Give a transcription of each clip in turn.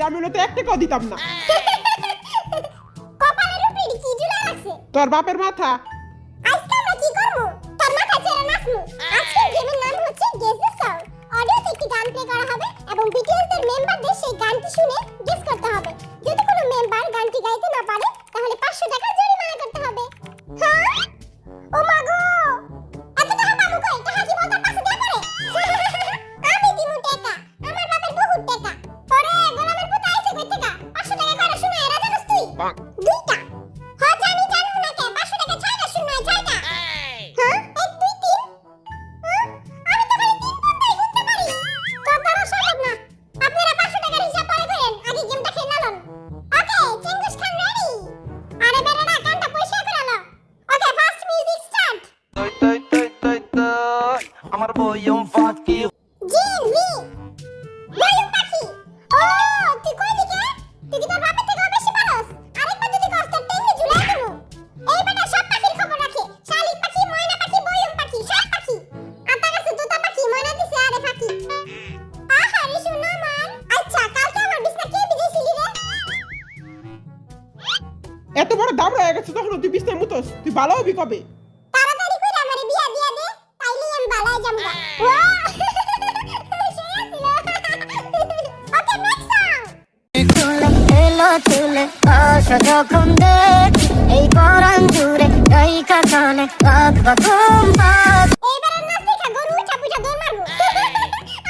আমি ওনাতে 1 টাকাও দিতাম না। কপালের উপরে কি ঝুলা লাগছে? তোর বাপের মাথা। আজকে আমরা কি করব? তোর মাথা ছেড়ে নাচবো। আজকের গেমের নাম হচ্ছে গেস দ্য সং। অডিওতে একটি গান প্লে করা হবে এবং বিটিএস এর মেম্বারদের সেই গানটি শুনে গেস করতে হবে। যদি কোনো মেম্বার গানটি গাইতে না পারে তাহলে 500 টাকা জরিমানা করতে হবে। হ্যাঁ? ও মা গো! এত টাকা পাবো কই? টাকা কি বলতার পাশে দিয়ে পড়ে? আমি দিমু টাকা। আমার বাপের বহুত টাকা। পরে গোলামের পুত আইছে কই টাকা? 500 টাকা করে শুনে এরা জানোস তুই? দুইটা। হ্যাঁ জানি জানো না কে? 500 টাকা ছাইড়া শুনে ছাইড়া। হ্যাঁ? 1 2 3 আমি তো খালি 3 পর্দায় গুনতে পারি। তোর দ্বারা সম্ভব না। আপনারা 500 টাকার হিসাব পরে করেন। আগে গেমটা খেলে নালন। ওকে, চেঙ্গুস খান রেডি। আরে বেটারা গানটা পরিষ্কার করে নাও। ওকে, ফার্স্ট মিউজিক স্টার্ট। আমার বয়ম ফাঁকি জিন জি। বয়ম পাখি। ও, তুই কই দিকে? তুই কি তোর বাপের থেকে বেশি পারস? আরেকবার যদি কষ্ট টেনে ঝুলাই দেবো। এই বেটা সব পাখির খবর রাখে। শালিক পাখি, ময়না পাখি, বয়ম পাখি, সব পাখি। আতা গাছে তোতা পাখি, ময়না দিছে আরে পাখি। আহারে শোনা আমার। আচ্ছা, কালকে আমার বিছনা কে বিদেছিলি রে? এত বড় দাবড়া হয়ে গেছে তখন তুই বিছনায় মুতোস। তুই ভালো হবি কবে? তাড়াতাড়ি করে আমারে বিয়া দিয়া দে, তাইলে আমি বালায় যামগা। ওয়া! ওকে, নেক্সট সং। এলো চুলে আসা যখন দেখি এই পরাণ জুড়ে এই কানে বাক বাকুম বাক এইবারে নাচ দেখা গরু উঠা পুঠা দৌড় মারবো।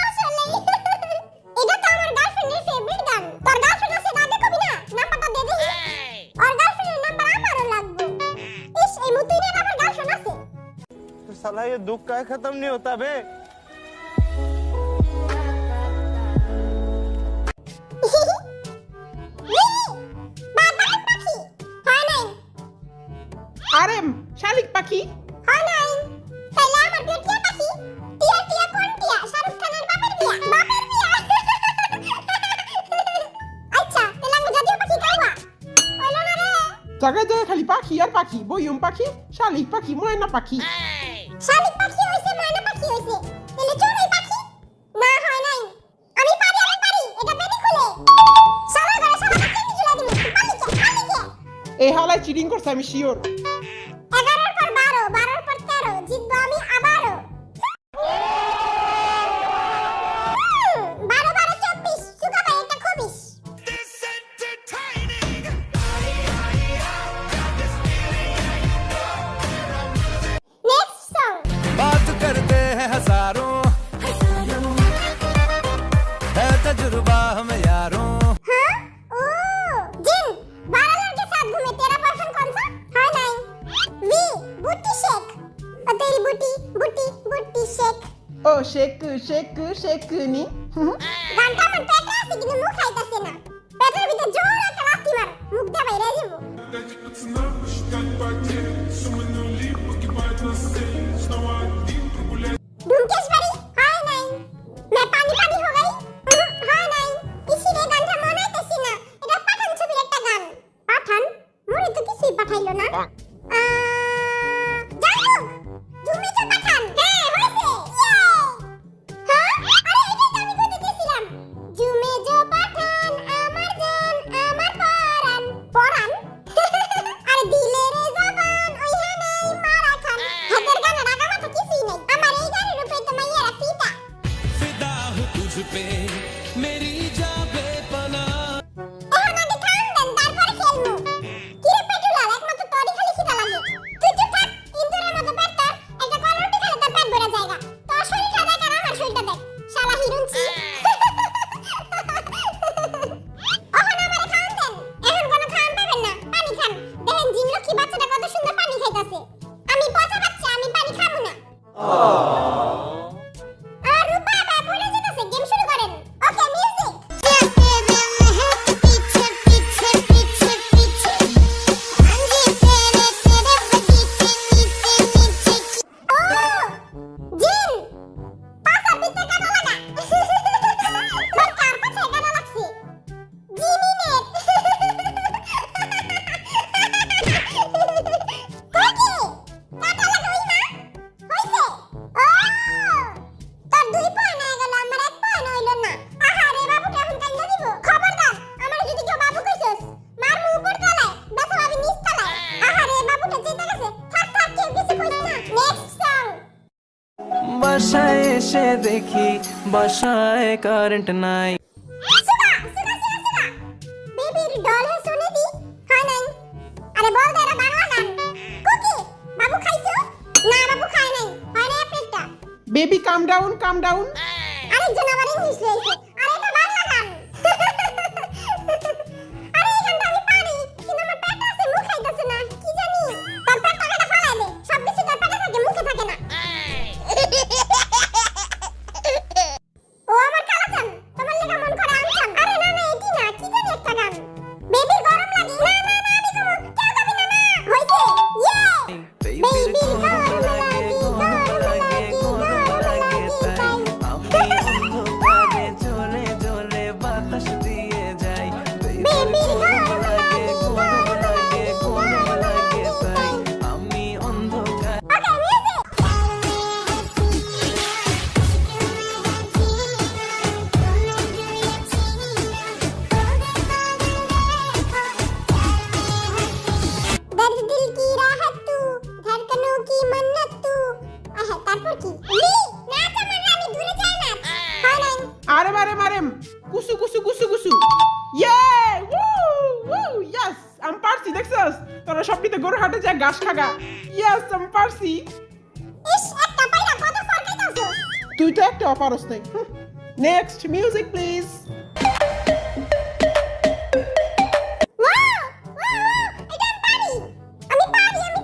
আসলে এটা তো আমার গার্লফ্রেন্ডের ফেভারিট গান। তোর গার্লফ্রেন্ড আছে দাদে কবি না? নাম্বারটা দে দেখি। ওর গার্লফ্রেন্ডের নাম্বার আমারও লাগবে। ইস, এই মুতুইনের আমার গার্লফ্রেন্ড আছে। तो साला ये दुख का खत्म नहीं होता बे বাদাম পাখি। হয় নাই। আরে শালিক পাখি। হয় নাই। তাইলে আমার বিয়ে টিয়া পাখি। টিয়া টিয়া কোন টিয়া? শাহরুখ খানের বাপের বিয়া। বাপের বিয়া। আচ্ছা, তাইলে আমি জাতীয় পাখি কাউয়া। হইলো না রে। জায়গায় জায়গায় খালি পাখি আর পাখি, বয়ম পাখি, শালিক পাখি, ময়না পাখি। শালিক পাখি হইছে, ময়না পাখি হইছে। তাহলে চড়ুই পাখি? না, হয় নাই। আমি পারি। এটা বেনি খুলে। সারা ঘরে সারা চেঙ্গি ঝুলাই দিমু। পালি কে? এই হালায় চিটিং করছে আমি শিওর। 11 পর 12, 12 পর 13, জিতবো আমি আবারও। 12 12 24, সুগা ভাই একটা খবিস। Next song. बात करते हैं हजारों है तजुर्बा हम यारों हाँ? ओ, जिन, 12 लड़के साथ घूमे, तेरा बॉयफ्रेंड कौन सा? है नहीं। वी, बूटी शेक। और तेरी बूटी शेक। ও শেক শেক শেক নি। গানটা আমার পেটে আছে কিন্তু মুখ খাইতাছে না। পেটের ভিতর জোর একটা লাথি মার, মুখ দিয়ে বাইরে যাবো। ढूंढकेश्वरी हाय नहीं मैं पानी पानी हो गई हाय नहीं इसीलिए গানটা মনে হইতাছে না এটা পাঠান ছবির একটা গান পাঠান মনে তো কিছুই পাঠাইলো না জানো তুমি তো পাঠান হ্যাঁ হইছে ইয়ে হ্যাঁ আরে এটা তো আমি কইতে দিছিলাম জুম এসে দেখি বাসায় কারেন্ট নাই। সুগা সুগা সুগা সুগা বেবির ডল হে শুনে দি হয় নাই আরে বল দে এটা বাংলা গান কুকি বাবু খাইছো না বাবু খায় নাই হয় না পেটটা বেবি কাম ডাউন আরেকজন আবার ইংলিশ লইছে আরে এটা বাংলা গান আরে এই গানটা আমি পারি কিন্তু আমার পেটটা আছে মুখ খাইতেছে না কি জানি তোর পেটটা কেটে ফেলাই দে সব কিছু তোর পেটে থাকে মুখে থাকে না ও আমার কালাচান তোমার লেখা মন করে আনছাম আরে না না এটি না কি জানি একটা গান বেবি গরম লাগে না না না আমি কমু কেউ যাবি না না হইছে ইয়ে বেবি গরম লাগে তাই আমি অন্ধকারে জোরে জোরে বাতাস দিয়ে যাই। বেবি গরম লাগে তাই আমি অন্ধকার। ওকে মিউজিক दर्द दिल की राहत तू धड़कनों की मन्नत तू আহা তারপর কি লি নাচ আমার আমি দূরে যাই না হয় নাই আরেম কুসু ইয়ে woo yes আমি পারছি দেখছস তোরা সবটিতে গরু হাটে যায় ঘাস খাগা yes আমি পারছি ইস একটা পাইরা কত ফরকাইতাছো তুই তো একটা অপারস নাই নেক্সট মিউজিক প্লিজ ওয়াও এটা আমি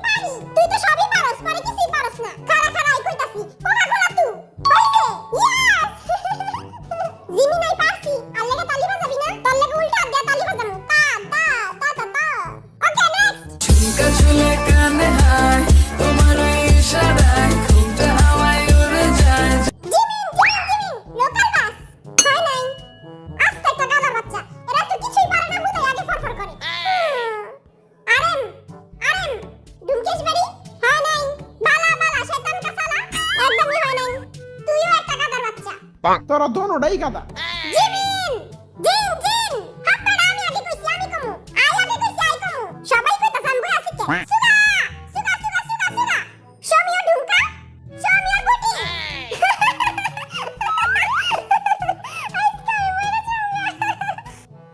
পারি তুই তো সবই পারস পরে কিছুই পারস না খাড়া আই কইতাছি পোকা খোলা তুই হইছে ইয়েস জিমি নাই পারছি আর লাগা তালি বাজাবি না তোর লাগা উল্টা দিয়া তালি বাজামু তা ওকে নেক্সট ঝুমকা ঝুলে কানে হায় তোমার ইশারায় ঘুমটা হাওয়ায় উড়ে যায়। জিমিন লোকাল বাস হয় নাই আস্তে একটা গাধার বাচ্চা এরা তো কিছুই পারে না হুদাই আগে ফরফর করে আরেম ডুমকেশ বাড়ি হয় নাই বালা শয়তান কা সালা একদমই হয় নাই তুইও একটা গাধার বাচ্চা তোরা দোনোটাই গাদা জিমিন জিন হাপ্পাড়া আমি আগে কইছি আমি কমু আই কমু সবাই কইতা সামবই আছে কে সুগা শমিও ঢুমকা শমিও গুটি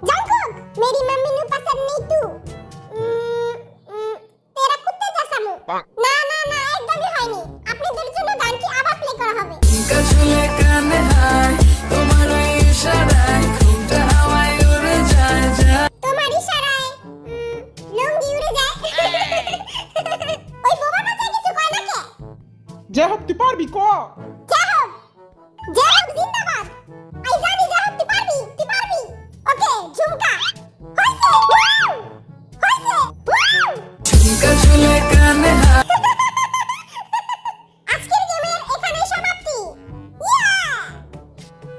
जंकुक मेरी मम्मी नु पसंद नहीं तू तेरा कुत्ते जैसा मुंह না একদমই হয়নি আপনাদের জন্য গানটি আবার প্লে করা হবে ঝুমকা ঝুলে কানে হায় তোমার ইশারায় ঘুমটা হাওয়ায় উড়ে যায়। তোমার ইশারায় লুঙ্গি উড়ে যায় ওই বোবাটা তো কিছু কয় না কে যে হোক তুই পারবি ক জয় হোক জিন্দাবাদ আই জানি জয় হোক তুই পারবি ওকে ঝুমকা হইছে ঝুমকা ঝুলে কানে হায় আজকের গেমের এখানেই সমাপ্তি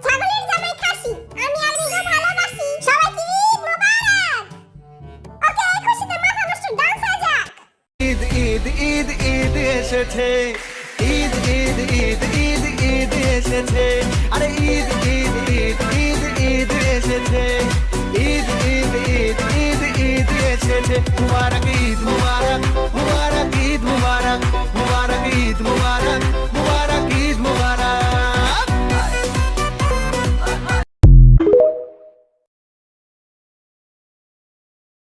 ছাগলের জামাই খাসি আমি আর মিগো ভালোবাসি সবাইকে ঈদ মোবারক ওকে খুশিতে মাথা নষ্ট ডান্স হয়ে যাক ঈদ ঈদ ঈদ ঈদ এসেছে ঈদ ঈদ ঈদ ঈদ ঈদ এসেছে আরে ঈদ ঈদ ঈদ ঈদ ঈদ এসেছে ঈদ ঈদ ঈদ ঈদ ঈদ এসেছে তোমার